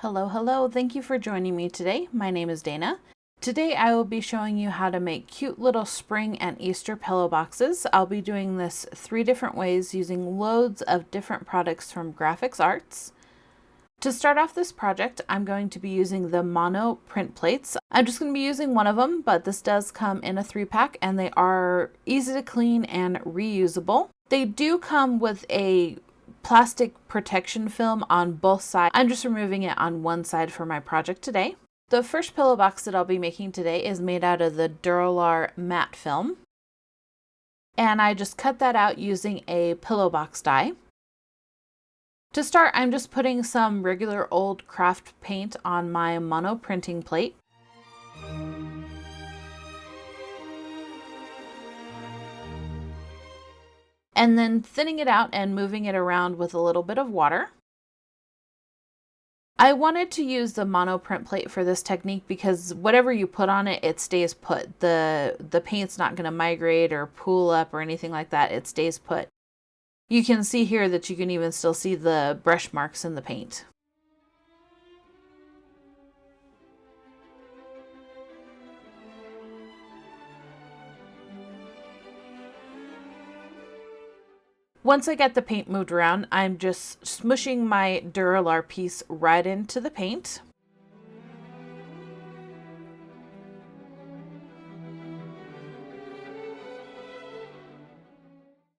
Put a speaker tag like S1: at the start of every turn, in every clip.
S1: Hello, hello. Thank you for joining me today. My name is Dana. Today I will be showing you how to make cute little spring and Easter pillow boxes. I'll be doing this 3 different ways using loads of different products from Grafix Arts. To start off this project, I'm going to be using the Monoprint Plates. I'm just going to be using one of them, but this does come in a 3-pack and they are easy to clean and reusable. They do come with a plastic protection film on both sides. I'm just removing it on one side for my project today. The first pillow box that I'll be making today is made out of the Dura-lar matte film. And I just cut that out using a pillow box die. To start, I'm just putting some regular old craft paint on my mono printing plate. And then thinning it out and moving it around with a little bit of water. I wanted to use the monoprint plate for this technique because whatever you put on it, it stays put. The paint's not going to migrate or pool up or anything like that. It stays put. You can see here that you can even still see the brush marks in the paint. Once I get the paint moved around, I'm just smushing my Dura-lar piece right into the paint.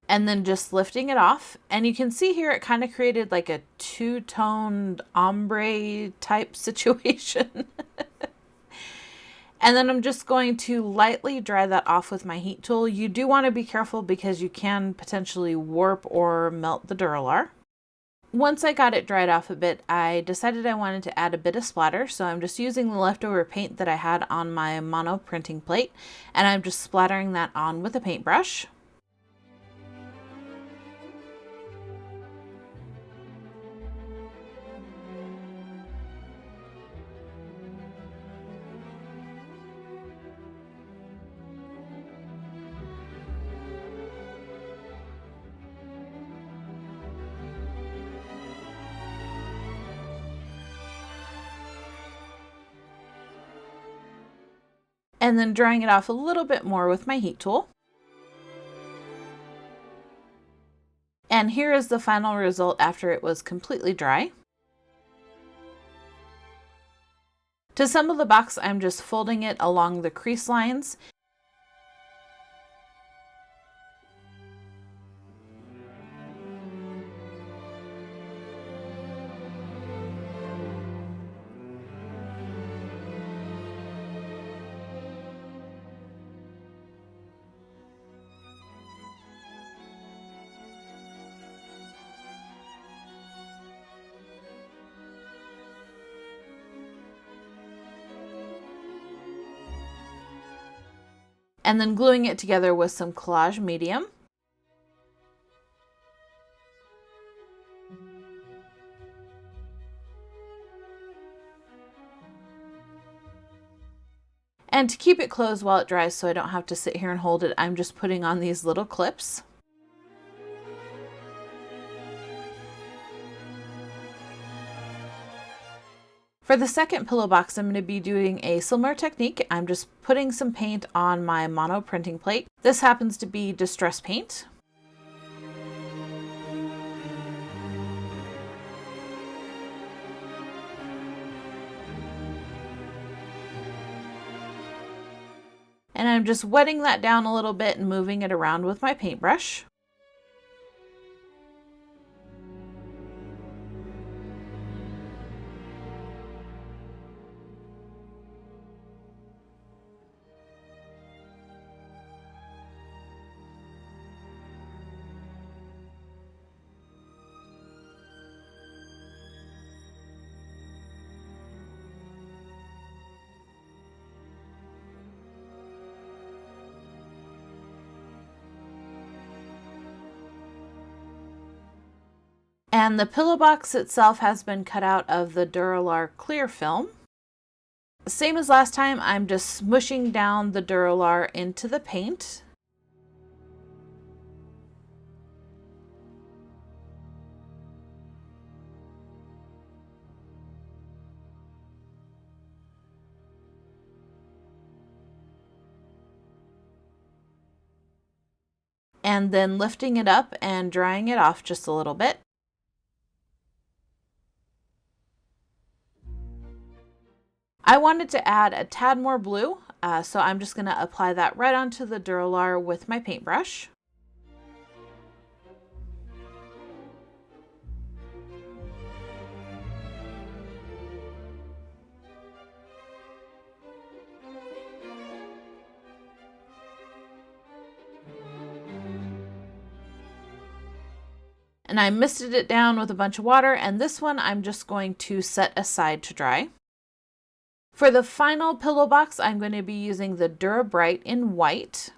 S1: And then just lifting it off. And you can see here it kind of created like a two-toned ombre type situation. And then I'm just going to lightly dry that off with my heat tool. You do want to be careful because you can potentially warp or melt the Dura-lar. Once I got it dried off a bit, I decided I wanted to add a bit of splatter. So I'm just using the leftover paint that I had on my mono printing plate, and I'm just splattering that on with a paintbrush. And then drying it off a little bit more with my heat tool. And here is the final result after it was completely dry. To assemble the box, I'm just folding it along the crease lines. And then gluing it together with some Collage Medium. And to keep it closed while it dries so I don't have to sit here and hold it, I'm just putting on these little clips. For the second pillow box, I'm going to be doing a similar technique. I'm just putting some paint on my mono printing plate. This happens to be distress paint. And I'm just wetting that down a little bit and moving it around with my paintbrush. And the pillow box itself has been cut out of the Dura-lar clear film. Same as last time, I'm just smushing down the Dura-lar into the paint. and then lifting it up and drying it off just a little bit. I wanted to add a tad more blue, so I'm just going to apply that right onto the Dura-lar with my paintbrush. And I misted it down with a bunch of water, and this one I'm just going to set aside to dry. For the final pillow box, I'm going to be using the Dura-bright in white.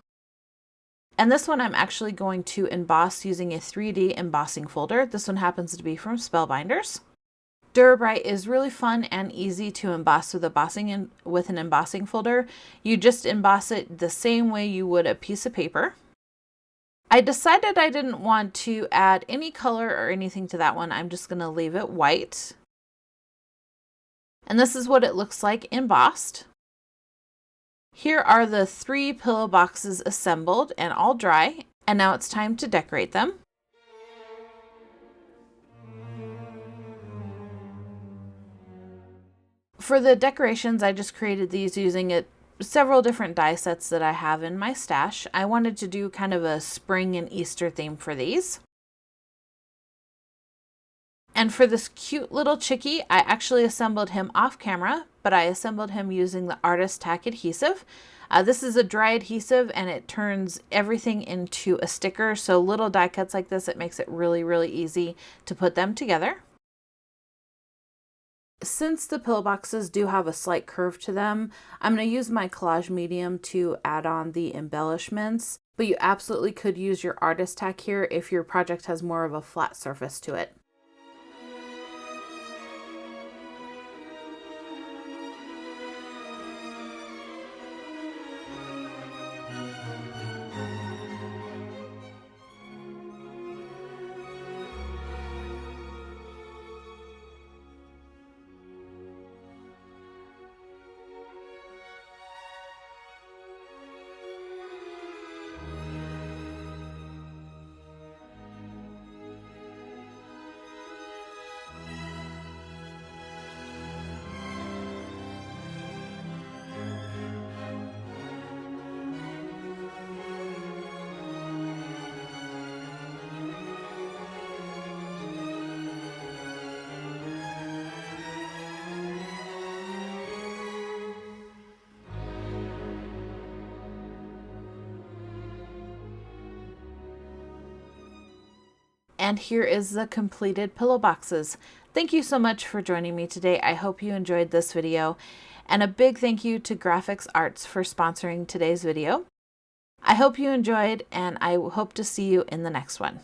S1: And this one I'm actually going to emboss using a 3D embossing folder. This one happens to be from Spellbinders. Dura-bright is really fun and easy to emboss with an embossing folder. You just emboss it the same way you would a piece of paper. I decided I didn't want to add any color or anything to that one. I'm just going to leave it white. And this is what it looks like embossed. Here are the 3 pillow boxes assembled and all dry, and now it's time to decorate them. For the decorations, I just created these using several different die sets that I have in my stash. I wanted to do kind of a spring and Easter theme for these. And for this cute little chickie, I actually assembled him off camera, but I assembled him using the Artist-tac adhesive. This is a dry adhesive and it turns everything into a sticker. So little die cuts like this, it makes it really, really easy to put them together. Since the pillow boxes do have a slight curve to them, I'm going to use my Collage Medium to add on the embellishments, but you absolutely could use your Artist-tac here if your project has more of a flat surface to it. And here is the completed pillow boxes. Thank you so much for joining me today. I hope you enjoyed this video. And a big thank you to Grafix Arts for sponsoring today's video. I hope you enjoyed, and I hope to see you in the next one.